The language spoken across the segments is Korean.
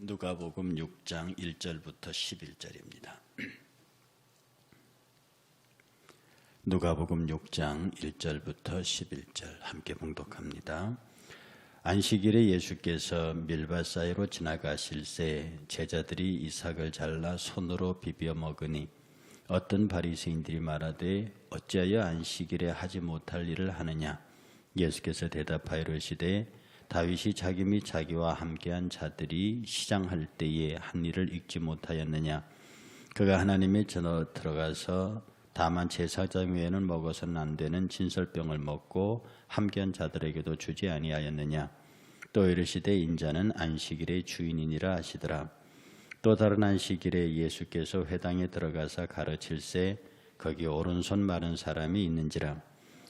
누가복음 6장 1절부터 11절입니다. 누가복음 6장 1절부터 11절 함께 봉독합니다. 안식일에 예수께서 밀밭 사이로 지나가실새 제자들이 이삭을 잘라 손으로 비벼 먹으니 어떤 바리새인들이 말하되 어찌하여 안식일에 하지 못할 일을 하느냐. 예수께서 대답하여 이르시되 다윗이 자기 및 자기와 함께한 자들이 시장할 때에 한 일을 읽지 못하였느냐. 그가 하나님의 전에 들어가서 다만 제사장 외에는 먹어서는 안 되는 진설병을 먹고 함께한 자들에게도 주지 아니하였느냐. 또 이르시되 인자는 안식일의 주인이니라 하시더라. 또 다른 안식일에 예수께서 회당에 들어가서 가르칠새 거기 오른손 마른 사람이 있는지라.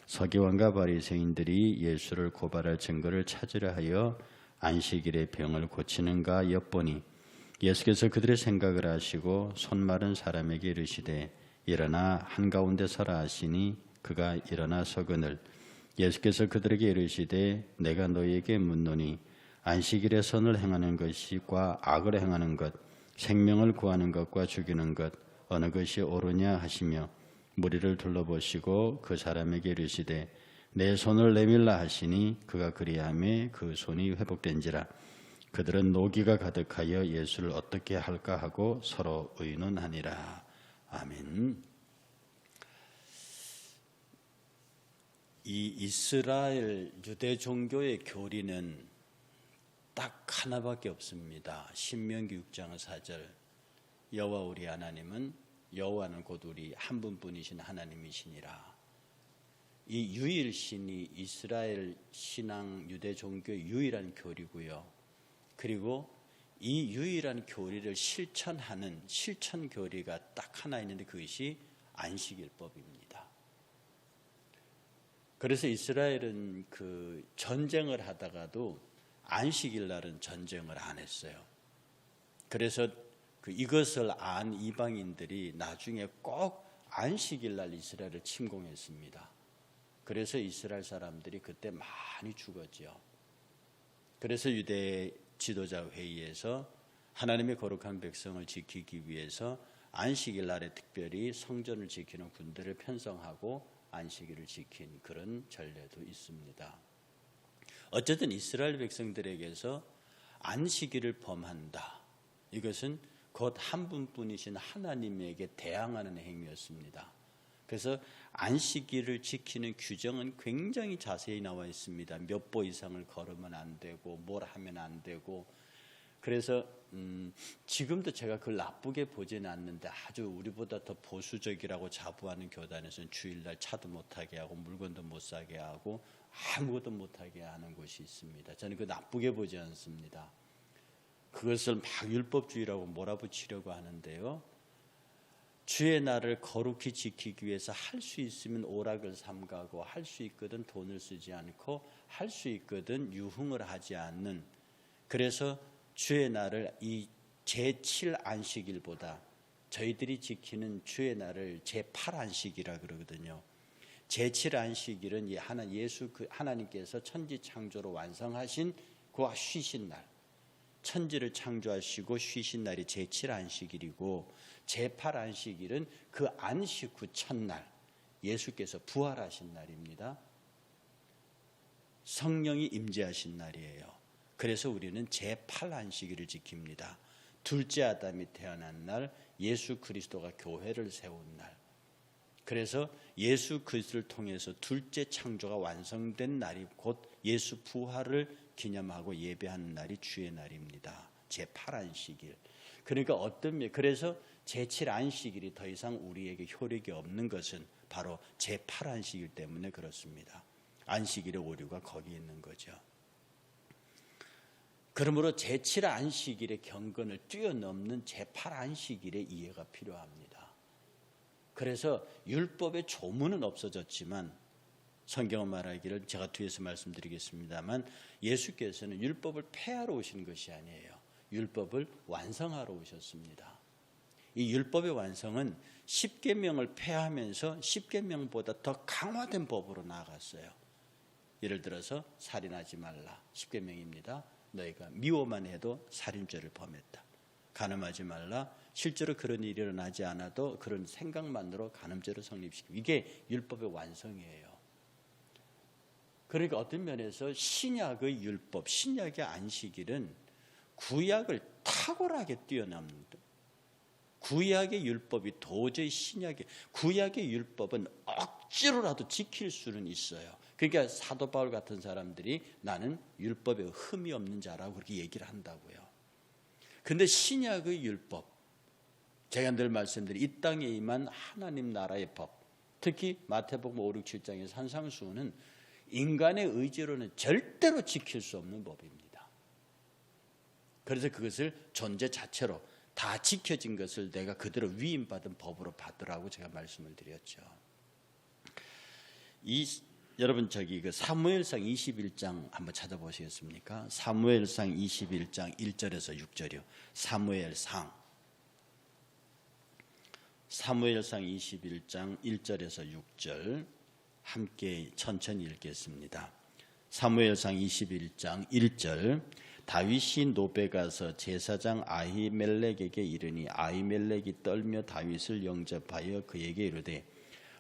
서기관과 바리새인들이 예수를 고발할 증거를 찾으려 하여 안식일에 병을 고치는가 엿보니 예수께서 그들의 생각을 아시고 손 마른 사람에게 이르시되 일어나 한가운데 서라 하시니 그가 일어나 서거늘. 예수께서 그들에게 이르시되 내가 너희에게 묻노니 안식일에 선을 행하는 것과 악을 행하는 것, 생명을 구하는 것과 죽이는 것 어느 것이 옳으냐 하시며 무리를 둘러보시고 그 사람에게 이르시되 내 손을 내밀라 하시니 그가 그리하매 그 손이 회복된지라. 그들은 노기가 가득하여 예수를 어떻게 할까 하고 서로 의논하니라. 아멘. 이 이스라엘 유대 종교의 교리는 딱 하나밖에 없습니다. 신명기 6장 4절 여호와 우리 하나님은 여호와는 곧 우리 한 분뿐이신 하나님이시니라. 이 유일신이 이스라엘 신앙 유대 종교의 유일한 교리고요. 그리고 이 유일한 교리를 실천하는 실천 교리가 딱 하나 있는데 그것이 안식일법입니다. 그래서 이스라엘은 그 전쟁을 하다가도 안식일 날은 전쟁을 안 했어요. 그래서 이것을 안 이방인들이 나중에 꼭 안식일 날 이스라엘을 침공했습니다. 그래서 이스라엘 사람들이 그때 많이 죽었죠. 그래서 유대 지도자 회의에서 하나님의 거룩한 백성을 지키기 위해서 안식일 날에 특별히 성전을 지키는 군대를 편성하고 안식일을 지킨 그런 전례도 있습니다. 어쨌든 이스라엘 백성들에게서 안식일을 범한다. 이것은 곧 한 분뿐이신 하나님에게 대항하는 행위였습니다. 그래서 안식일을 지키는 규정은 굉장히 자세히 나와 있습니다. 몇 보 이상을 걸으면 안 되고 뭘 하면 안 되고. 그래서 지금도 제가 그걸 나쁘게 보지는 않는데 아주 우리보다 더 보수적이라고 자부하는 교단에서는 주일날 차도 못하게 하고 물건도 못 사게 하고 아무것도 못하게 하는 곳이 있습니다. 저는 그 나쁘게 보지 않습니다. 그것을 막 율법주의라고 몰아붙이려고 하는데요. 주의 날을 거룩히 지키기 위해서 할 수 있으면 오락을 삼가고 할 수 있거든 돈을 쓰지 않고 할 수 있거든 유흥을 하지 않는. 그래서 주의 날을 이 제7 안식일보다 저희들이 지키는 주의 날을 제8 안식이라 그러거든요. 제7 안식일은 하나님께서 천지 창조로 완성하신 그 쉬신 날. 천지를 창조하시고 쉬신 날이 제7 안식일이고 제8 안식일은 그 안식 후 첫날 예수께서 부활하신 날입니다. 성령이 임재하신 날이에요. 그래서 우리는 제8 안식일을 지킵니다. 둘째 아담이 태어난 날, 예수 그리스도가 교회를 세운 날. 그래서 예수 그리스도를 통해서 둘째 창조가 완성된 날이 곧 예수 부활을 기념하고 예배하는 날이 주의 날입니다. 제8 안식일. 그러니까 그래서 제7 안식일이 더 이상 우리에게 효력이 없는 것은 바로 제8 안식일 때문에 그렇습니다. 안식일의 오류가 거기 있는 거죠. 그러므로 제7 안식일의 경건을 뛰어넘는 제8 안식일의 이해가 필요합니다. 그래서 율법의 조문은 없어졌지만 성경은 말하기를 제가 뒤에서 말씀드리겠습니다만 예수께서는 율법을 폐하러 오신 것이 아니에요. 율법을 완성하러 오셨습니다. 이 율법의 완성은 10계명을 폐하면서 10계명보다 더 강화된 법으로 나아갔어요. 예를 들어서 살인하지 말라 10계명입니다. 너희가 미워만 해도 살인죄를 범했다. 간음하지 말라. 실제로 그런 일이 일어나지 않아도 그런 생각만으로 간음죄를 성립시키고, 이게 율법의 완성이에요. 그러니까 어떤 면에서 신약의 율법, 신약의 안식일은 구약을 탁월하게 뛰어넘는다. 구약의 율법이 도저히 구약의 율법은 억지로라도 지킬 수는 있어요. 그러니까 사도 바울 같은 사람들이 나는 율법에 흠이 없는 자라고 그렇게 얘기를 한다고요. 근데 신약의 율법, 제가 늘 말씀드린 이 땅에 임한 하나님 나라의 법, 특히 마태복음 5, 6, 7장의 산상수훈은 인간의 의지로는 절대로 지킬 수 없는 법입니다. 그래서 그것을 존재 자체로 다 지켜진 것을 내가 그대로 위임받은 법으로 받으라고 제가 말씀을 드렸죠. 여러분 그 사무엘상 21장 한번 찾아보시겠습니까? 사무엘상 21장 1절에서 6절이요. 사무엘상 21장 1절에서 6절 함께 천천히 읽겠습니다. 사무엘상 21장 1절. 다윗이 노베 가서 제사장 아히멜렉에게 이르니 아히멜렉이 떨며 다윗을 영접하여 그에게 이르되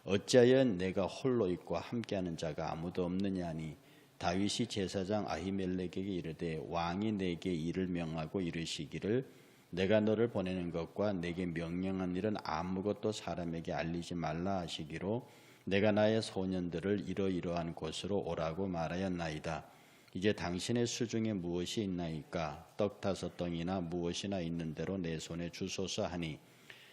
어찌하여 내가 홀로 있고 함께하는 자가 아무도 없느냐니 다윗이 제사장 아히멜렉에게 이르되 왕이 내게 이를 명하고 이르시기를 내가 너를 보내는 것과 내게 명령한 일은 아무것도 사람에게 알리지 말라 하시기로 내가 나의 소년들을 이러이러한 곳으로 오라고 말하였나이다. 이제 당신의 수중에 무엇이 있나이까? 떡 5덩이나 무엇이나 있는 대로 내 손에 주소서 하니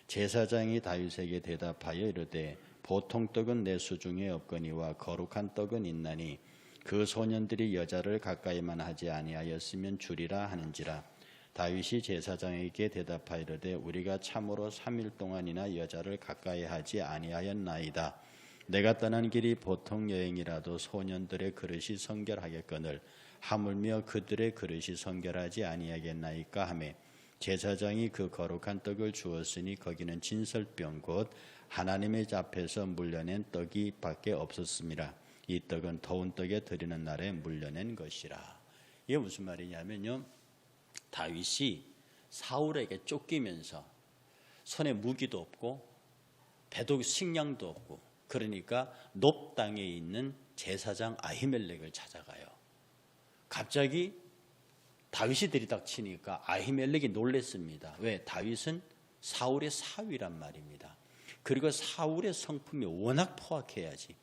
제사장이 다윗에게 대답하여 이르되 보통 떡은 내 수중에 없거니와 거룩한 떡은 있나니 그 소년들이 여자를 가까이만 하지 아니하였으면 주리라 하는지라. 다윗이 제사장에게 대답하여 이르되 우리가 참으로 3일 동안이나 여자를 가까이 하지 아니하였나이다. 내가 떠난 길이 보통 여행이라도 소년들의 그릇이 성결하겠거늘 하물며 그들의 그릇이 성결하지 아니하겠나이까 하매 제사장이 그 거룩한 떡을 주었으니 거기는 진설병 곧 하나님의 앞에서 물려낸 떡이 밖에 없었습니다. 이 떡은 더운 떡에 드리는 날에 물려낸 것이라. 이게 무슨 말이냐면요, 다윗이 사울에게 쫓기면서 손에 무기도 없고 배도 식량도 없고, 그러니까 높 땅에 있는 제사장 아히멜렉을 찾아가요. 갑자기 다윗이 들이닥치니까 아히멜렉이 놀랬습니다. 왜? 다윗은 사울의 사위란 말입니다. 그리고 사울의 성품이 워낙 포악해야지.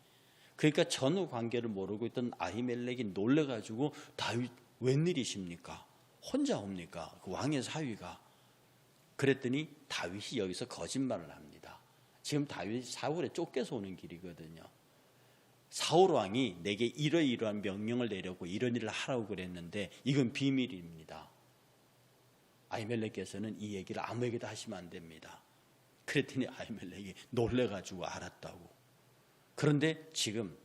그러니까 전후 관계를 모르고 있던 아히멜렉이 놀래가지고 다윗 웬일이십니까? 혼자 옵니까? 그 왕의 사위가. 그랬더니 다윗이 여기서 거짓말을 합니다. 지금 다윗이 사울에 쫓겨서 오는 길이거든요. 사울 왕이 내게 이러이러한 명령을 내려고 이런 일을 하라고 그랬는데 이건 비밀입니다. 아히멜렉께서는 이 얘기를 아무에게도 하시면 안 됩니다. 그랬더니 아히멜렉이 놀래가지고 알았다고. 그런데 지금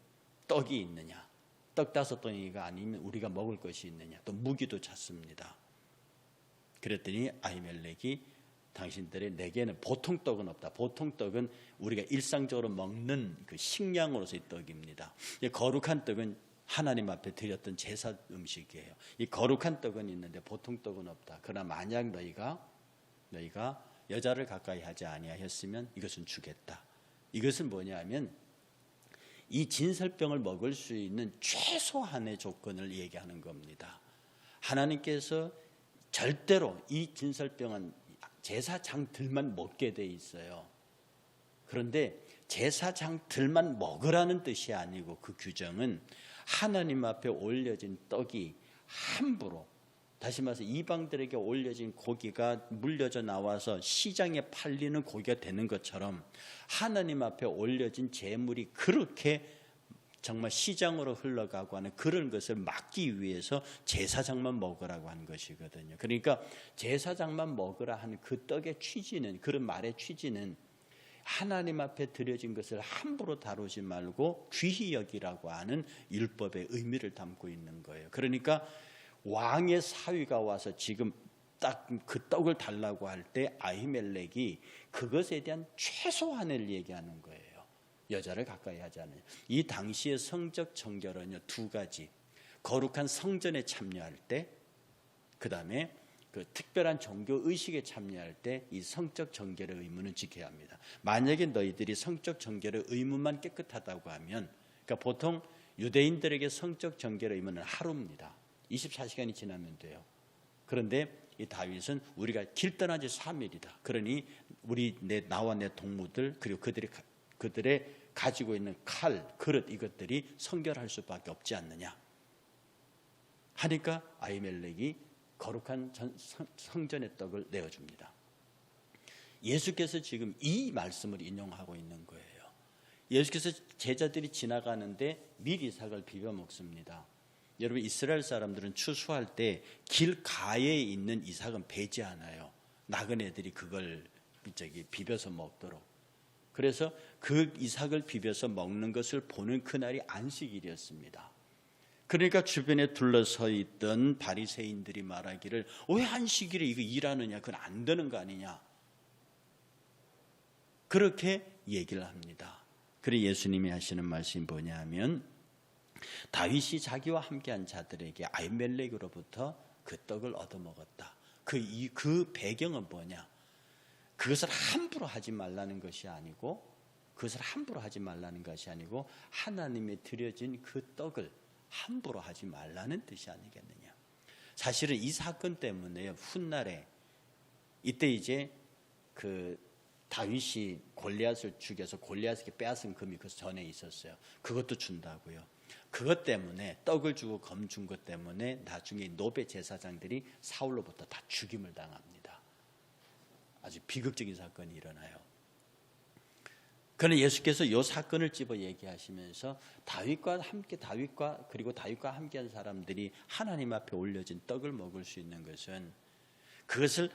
떡이 있느냐? 떡 5덩이가 아니면 우리가 먹을 것이 있느냐? 또 무기도 찾습니다. 그랬더니 아히멜렉이 당신들의 내게는 보통 떡은 없다. 보통 떡은 우리가 일상적으로 먹는 그 식량으로서의 떡입니다. 거룩한 떡은 하나님 앞에 드렸던 제사 음식이에요. 이 거룩한 떡은 있는데 보통 떡은 없다. 그러나 만약 너희가 여자를 가까이 하지 아니하였으면 이것은 주겠다. 이것은 뭐냐면 이 진설병을 먹을 수 있는 최소한의 조건을 얘기하는 겁니다. 하나님께서 절대로 이 진설병은 제사장들만 먹게 돼 있어요. 그런데 제사장들만 먹으라는 뜻이 아니고 그 규정은 하나님 앞에 올려진 떡이 함부로, 다시 말해서 이방들에게 올려진 고기가 물려져 나와서 시장에 팔리는 고기가 되는 것처럼 하나님 앞에 올려진 제물이 그렇게 정말 시장으로 흘러가고 하는 그런 것을 막기 위해서 제사장만 먹으라고 하는 것이거든요. 그러니까 제사장만 먹으라 하는 그 떡의 취지는, 그런 말의 취지는 하나님 앞에 드려진 것을 함부로 다루지 말고 귀히 여기라고 하는 율법의 의미를 담고 있는 거예요. 그러니까 왕의 사위가 와서 지금 딱 그 떡을 달라고 할 때 아히멜렉이 그것에 대한 최소한을 얘기하는 거예요. 여자를 가까이 하지 않느냐. 이 당시의 성적 정결은요, 2가지. 거룩한 성전에 참여할 때, 그 다음에 그 특별한 종교 의식에 참여할 때 이 성적 정결의 의무는 지켜야 합니다. 만약에 너희들이 성적 정결의 의무만 깨끗하다고 하면, 그러니까 보통 유대인들에게 성적 정결의 의무는 하루입니다. 24시간이 지나면 돼요. 그런데 이 다윗은 우리가 길 떠난 지 3일이다. 그러니 나와 내 동무들 그리고 그들의 가지고 있는 칼, 그릇 이것들이 성결할 수밖에 없지 않느냐 하니까 아히멜렉이 거룩한 성전의 떡을 내어줍니다. 예수께서 지금 이 말씀을 인용하고 있는 거예요. 예수께서 제자들이 지나가는데 밀이삭을 비벼 먹습니다. 여러분, 이스라엘 사람들은 추수할 때 길가에 있는 이삭은 베지 않아요. 나그네들이 그걸 비벼서 먹도록. 그래서 그 이삭을 비벼서 먹는 것을 보는 그날이 안식일이었습니다. 그러니까 주변에 둘러서 있던 바리새인들이 말하기를 왜 안식일에 이거 일하느냐, 그건 안 되는 거 아니냐, 그렇게 얘기를 합니다. 그래 예수님이 하시는 말씀이 뭐냐 하면, 다윗이 자기와 함께한 자들에게 아히멜렉으로부터 그 떡을 얻어먹었다. 그 배경은 뭐냐? 그것을 함부로 하지 말라는 것이 아니고, 하나님의 드려진 그 떡을 함부로 하지 말라는 뜻이 아니겠느냐. 사실은 이 사건 때문에 훗날에 이때 이제 그 다윗이 골리앗을 죽여서 골리앗에게 빼앗은 금이 그 전에 있었어요. 그것도 준다고요. 그것 때문에, 떡을 주고 검 준 것 때문에 나중에 노베 제사장들이 사울로부터 다 죽임을 당합니다. 아주 비극적인 사건이 일어나요. 그러나 예수께서 이 사건을 집어 얘기하시면서 다윗과 함께한 사람들이 하나님 앞에 올려진 떡을 먹을 수 있는 것은, 그것을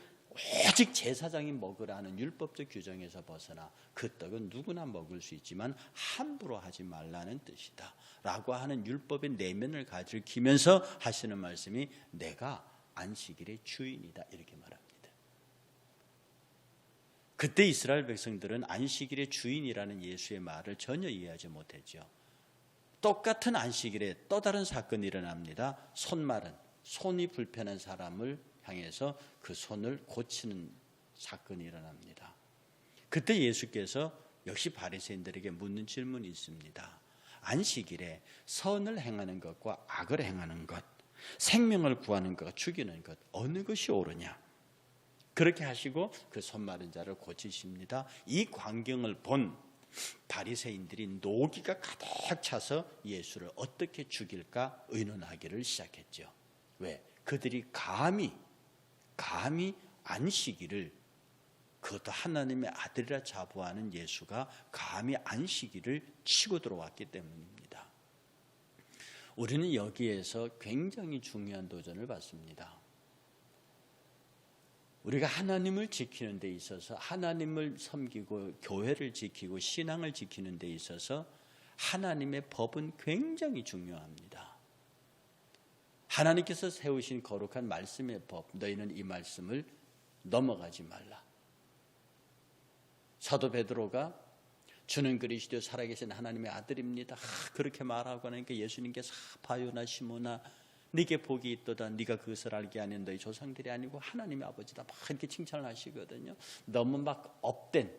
오직 제사장이 먹으라는 율법적 규정에서 벗어나 그 떡은 누구나 먹을 수 있지만 함부로 하지 말라는 뜻이다 라고 하는 율법의 내면을 가리키면서 하시는 말씀이 내가 안식일의 주인이다, 이렇게 말합니다. 그때 이스라엘 백성들은 안식일의 주인이라는 예수의 말을 전혀 이해하지 못했죠. 똑같은 안식일에 또 다른 사건이 일어납니다. 손이 불편한 사람을 향해서 그 손을 고치는 사건이 일어납니다. 그때 예수께서 역시 바리새인들에게 묻는 질문이 있습니다. 안식일에 선을 행하는 것과 악을 행하는 것, 생명을 구하는 것과 죽이는 것, 어느 것이 옳으냐? 그렇게 하시고 그 손 마른 자를 고치십니다. 이 광경을 본 바리새인들이 노기가 가득 차서 예수를 어떻게 죽일까 의논하기를 시작했죠. 왜? 그들이 감히 안식일을, 그것도 하나님의 아들이라 자부하는 예수가 감히 안식일을 치고 들어왔기 때문입니다. 우리는 여기에서 굉장히 중요한 도전을 받습니다. 우리가 하나님을 지키는 데 있어서, 하나님을 섬기고 교회를 지키고 신앙을 지키는 데 있어서 하나님의 법은 굉장히 중요합니다. 하나님께서 세우신 거룩한 말씀의 법, 너희는 이 말씀을 넘어가지 말라. 사도 베드로가 주는 그리스도 살아계신 하나님의 아들입니다, 그렇게 말하고 하니까 예수님께서 바요나 시모나 네게 복이 있도다, 네가 그것을 알게 하는 너희 조상들이 아니고 하나님의 아버지다, 막 이렇게 칭찬을 하시거든요. 너무 막 업된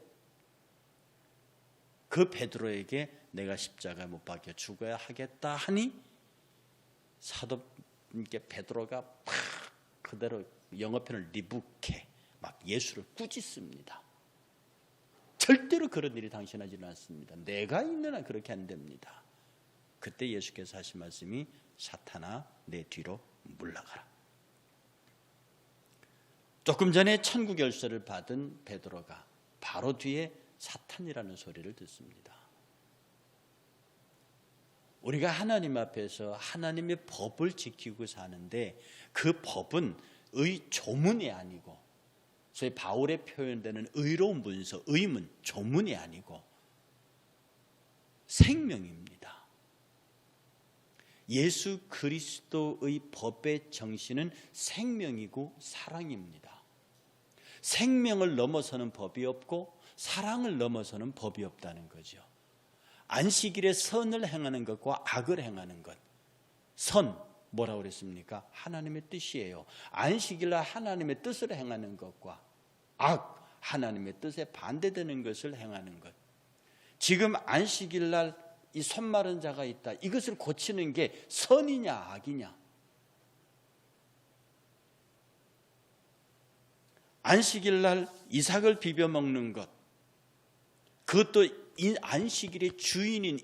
그 베드로에게 내가 십자가에 못 박혀 죽어야 하겠다 하니 사도님께 베드로가 막 그대로 영어편을 리부케 막 예수를 꾸짖습니다. 절대로 그런 일이 당신하지는 않습니다. 내가 있는 한 그렇게 안 됩니다. 그때 예수께서 하신 말씀이 사탄아 내 뒤로 물러가라. 조금 전에 천국 열쇠를 받은 베드로가 바로 뒤에 사탄이라는 소리를 듣습니다. 우리가 하나님 앞에서 하나님의 법을 지키고 사는데 그 법은 조문이 아니고, 소위 바울의 표현되는 의로운 문서, 의문, 조문이 아니고 생명입니다. 예수 그리스도의 법의 정신은 생명이고 사랑입니다. 생명을 넘어서는 법이 없고 사랑을 넘어서는 법이 없다는 거죠. 안식일에 선을 행하는 것과 악을 행하는 것, 뭐라고 그랬습니까? 하나님의 뜻이에요. 안식일날 하나님의 뜻을 행하는 것과 하나님의 뜻에 반대되는 것을 행하는 것. 지금 안식일날 이 손 마른 자가 있다. 이것을 고치는 게 선이냐 악이냐? 안식일날 이삭을 비벼 먹는 것, 그것도 안식일의 주인인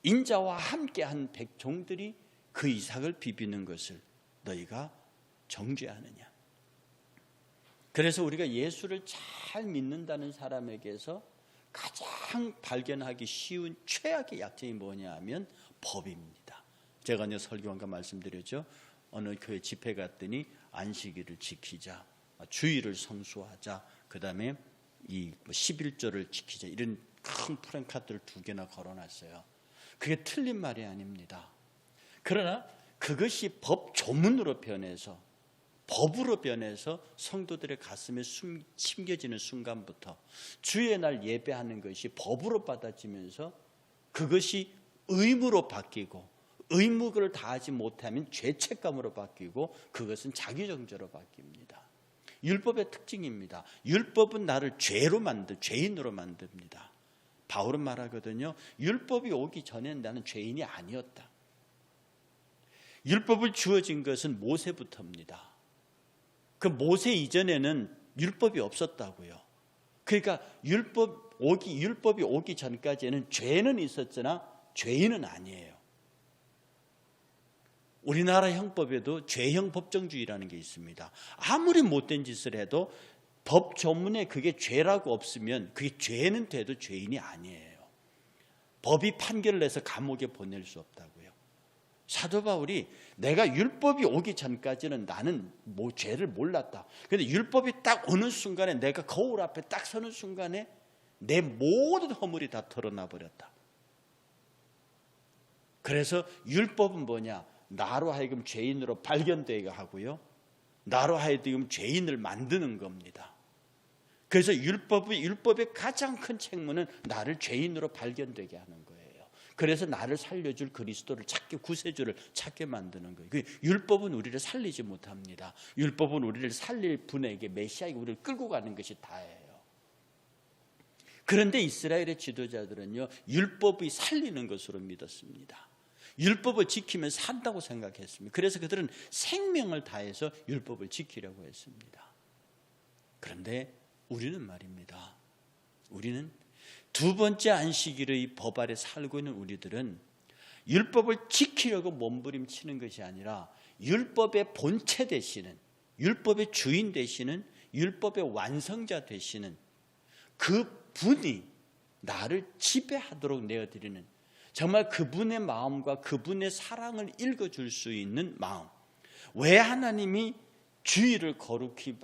인자와 함께한 백종들이 그 이삭을 비비는 것을 너희가 정죄하느냐? 그래서 우리가 예수를 잘 믿는다는 사람에게서 가장 발견하기 쉬운 최악의 약점이 뭐냐 하면 법입니다. 제가 이제 설교한가 말씀드렸죠. 어느 교회 집회 갔더니 안식일을 지키자, 주일을 성수하자, 그 다음에 이 11조를 지키자, 이런 큰 프랭카드를 2개나 걸어놨어요. 그게 틀린 말이 아닙니다. 그러나 그것이 법 조문으로 변해서, 법으로 변해서 성도들의 가슴에 심겨지는 순간부터 주의 날 예배하는 것이 법으로 받아지면서 그것이 의무로 바뀌고, 의무를 다하지 못하면 죄책감으로 바뀌고, 그것은 자기정죄로 바뀝니다. 율법의 특징입니다. 율법은 나를 죄인으로 만듭니다. 바울은 말하거든요. 율법이 오기 전에는 나는 죄인이 아니었다. 율법을 주어진 것은 모세부터입니다. 그 모세 이전에는 율법이 없었다고요. 그러니까 율법이 오기 전까지는 죄는 있었으나 죄인은 아니에요. 우리나라 형법에도 죄형 법정주의라는 게 있습니다. 아무리 못된 짓을 해도 법 조문에 그게 죄라고 없으면 그게 죄는 돼도 죄인이 아니에요. 법이 판결을 내서 감옥에 보낼 수 없다고요. 사도 바울이 내가 율법이 오기 전까지는 나는 죄를 몰랐다. 그런데 율법이 딱 오는 순간에, 내가 거울 앞에 딱 서는 순간에 내 모든 허물이 다 드러나 버렸다. 그래서 율법은 뭐냐? 나로 하여금 죄인으로 발견되게 하고요, 나로 하여금 죄인을 만드는 겁니다. 그래서 율법의 가장 큰 책무는 나를 죄인으로 발견되게 하는 거예요. 그래서 나를 살려줄 그리스도를 찾게, 구세주를 찾게 만드는 거예요. 율법은 우리를 살리지 못합니다. 율법은 우리를 살릴 분에게, 메시아에게 우리를 끌고 가는 것이 다예요. 그런데 이스라엘의 지도자들은요, 율법이 살리는 것으로 믿었습니다. 율법을 지키면 산다고 생각했습니다. 그래서 그들은 생명을 다해서 율법을 지키려고 했습니다. 그런데 우리는 말입니다. 우리는 두 번째 안식일의 법 아래 살고 있는 우리들은 율법을 지키려고 몸부림치는 것이 아니라 율법의 본체 되시는, 율법의 주인 되시는, 율법의 완성자 되시는 그 분이 나를 지배하도록 내어드리는, 정말 그분의 마음과 그분의 사랑을 읽어줄 수 있는 마음. 왜 하나님이 주일을 거룩히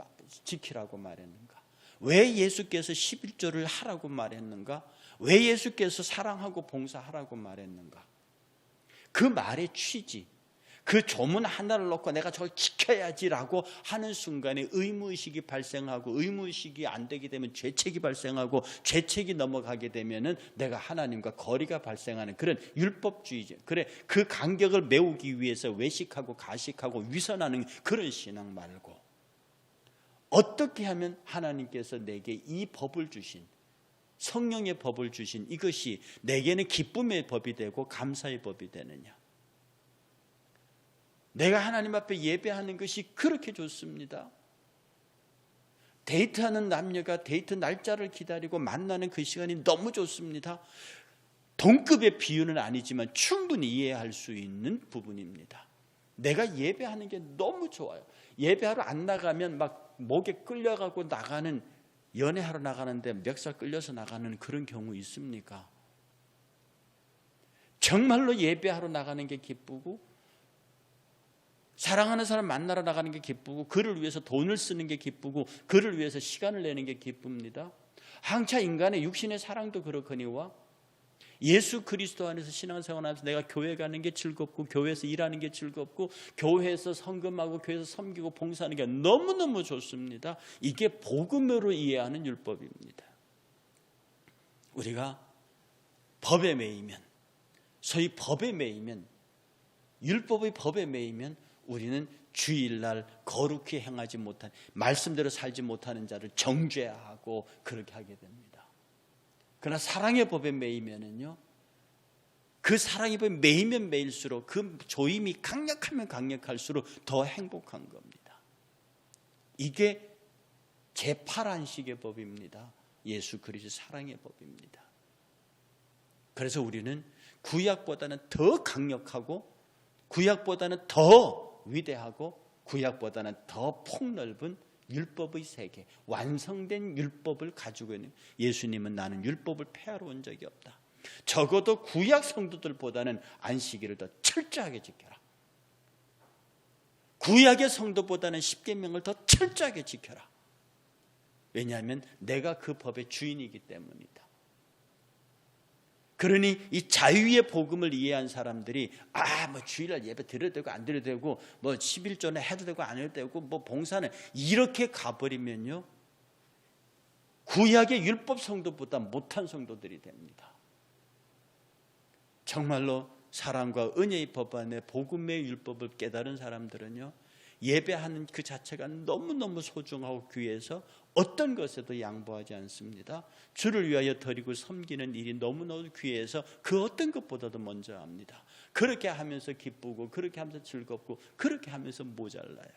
지키라고 말했는가? 왜 예수께서 11조를 하라고 말했는가? 왜 예수께서 사랑하고 봉사하라고 말했는가? 그 말의 취지, 그 조문 하나를 놓고 내가 저걸 지켜야지라고 하는 순간에 의무의식이 발생하고, 의무의식이 안 되게 되면 죄책이 발생하고, 죄책이 넘어가게 되면은 내가 하나님과 거리가 발생하는 그런 율법주의죠. 그래, 그 간격을 메우기 위해서 외식하고 가식하고 위선하는 그런 신앙 말고, 어떻게 하면 하나님께서 내게 이 법을 주신, 성령의 법을 주신 이것이 내게는 기쁨의 법이 되고 감사의 법이 되느냐? 내가 하나님 앞에 예배하는 것이 그렇게 좋습니다. 데이트하는 남녀가 데이트 날짜를 기다리고 만나는 그 시간이 너무 좋습니다. 동급의 비유는 아니지만 충분히 이해할 수 있는 부분입니다. 내가 예배하는 게 너무 좋아요. 예배하러 안 나가면 막 목에 끌려가고 나가는, 연애하러 나가는데 멱살 끌려서 나가는 그런 경우 있습니까? 정말로 예배하러 나가는 게 기쁘고, 사랑하는 사람 만나러 나가는 게 기쁘고, 그를 위해서 돈을 쓰는 게 기쁘고, 그를 위해서 시간을 내는 게 기쁩니다. 항차 인간의 육신의 사랑도 그렇거니와 예수 그리스도 안에서 신앙생활하면서 내가 교회 가는 게 즐겁고, 교회에서 일하는 게 즐겁고, 교회에서 헌금하고 교회에서 섬기고 봉사하는 게 너무너무 좋습니다. 이게 복음으로 이해하는 율법입니다. 우리가 법에 매이면, 소위 법에 매이면 율법의 법에 매이면 우리는 주일날 거룩히 행하지 못한, 말씀대로 살지 못하는 자를 정죄하고 그렇게 하게 됩니다. 그러나 사랑의 법에 매이면은요, 그 사랑의 법에 매이면 매일수록 그 조임이 강력하면 강력할수록 더 행복한 겁니다. 이게 제8안식의 법입니다. 예수 그리스도 사랑의 법입니다. 그래서 우리는 구약보다는 더 강력하고, 구약보다는 더 위대하고, 구약보다는 더 폭넓은 율법의 세계, 완성된 율법을 가지고 있는, 예수님은 나는 율법을 폐하러 온 적이 없다. 적어도 구약 성도들보다는 안식일을 더 철저하게 지켜라. 구약의 성도보다는 십계명을 더 철저하게 지켜라. 왜냐하면 내가 그 법의 주인이기 때문이다. 그러니 이 자유의 복음을 이해한 사람들이 뭐 주일날 예배 드려도 되고 안 드려도 되고, 뭐 11조는 해도 되고 안 해도 되고, 뭐 봉사는, 이렇게 가버리면요, 구약의 율법 성도보다 못한 성도들이 됩니다. 정말로 사랑과 은혜의 법 안에 복음의 율법을 깨달은 사람들은요, 예배하는 그 자체가 너무너무 소중하고 귀해서 어떤 것에도 양보하지 않습니다. 주를 위하여 드리고 섬기는 일이 너무너무 귀해서 그 어떤 것보다도 먼저 합니다. 그렇게 하면서 기쁘고, 그렇게 하면서 즐겁고, 그렇게 하면서 모자라요.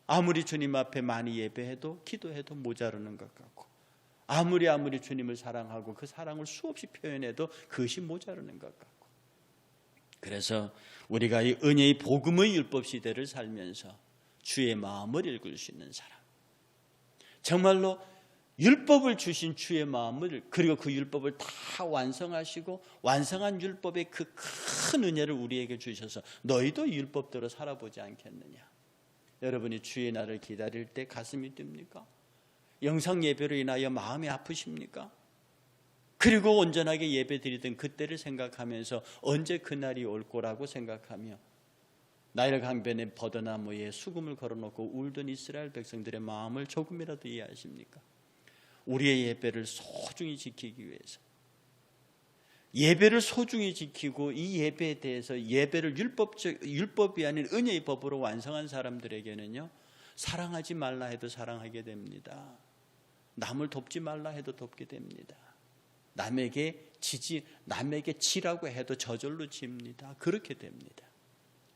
아무리 주님 앞에 많이 예배해도, 기도해도 모자르는 것 같고, 아무리 주님을 사랑하고 그 사랑을 수없이 표현해도 그것이 모자르는 것 같고, 그래서 우리가 이 은혜의 복음의 율법 시대를 살면서 주의 마음을 읽을 수 있는 사람, 정말로 율법을 주신 주의 마음을, 그리고 그 율법을 다 완성하시고 완성한 율법의 그 큰 은혜를 우리에게 주셔서 너희도 율법대로 살아보지 않겠느냐. 여러분이 주의 날을 기다릴 때 가슴이 뜁니까? 영상 예배로 인하여 마음이 아프십니까? 그리고 온전하게 예배드리던 그때를 생각하면서 언제 그날이 올 거라고 생각하며 나일 강변의 버드나무에 수금을 걸어놓고 울던 이스라엘 백성들의 마음을 조금이라도 이해하십니까? 우리의 예배를 소중히 지키기 위해서, 예배를 소중히 지키고 이 예배에 대해서 예배를 율법이 아닌 은혜의 법으로 완성한 사람들에게는요, 사랑하지 말라 해도 사랑하게 됩니다. 남을 돕지 말라 해도 돕게 됩니다. 남에게 지라고 해도 저절로 집니다. 그렇게 됩니다.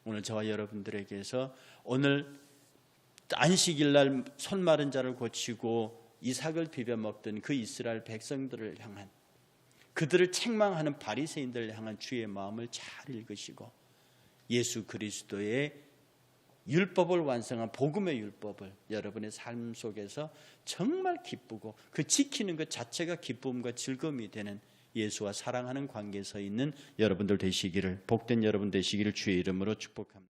오늘 저와 여러분들에게서 오늘 안식일날 손 마른 자를 고치고 이삭을 비벼 먹던 그 이스라엘 백성들을 향한, 그들을 책망하는 바리새인들을 향한 주의 마음을 잘 읽으시고 예수 그리스도의 율법을 완성한 복음의 율법을 여러분의 삶 속에서 정말 기쁘고 그 지키는 것 자체가 기쁨과 즐거움이 되는 예수와 사랑하는 관계에 서 있는 여러분들 되시기를, 복된 여러분 되시기를 주의 이름으로 축복합니다.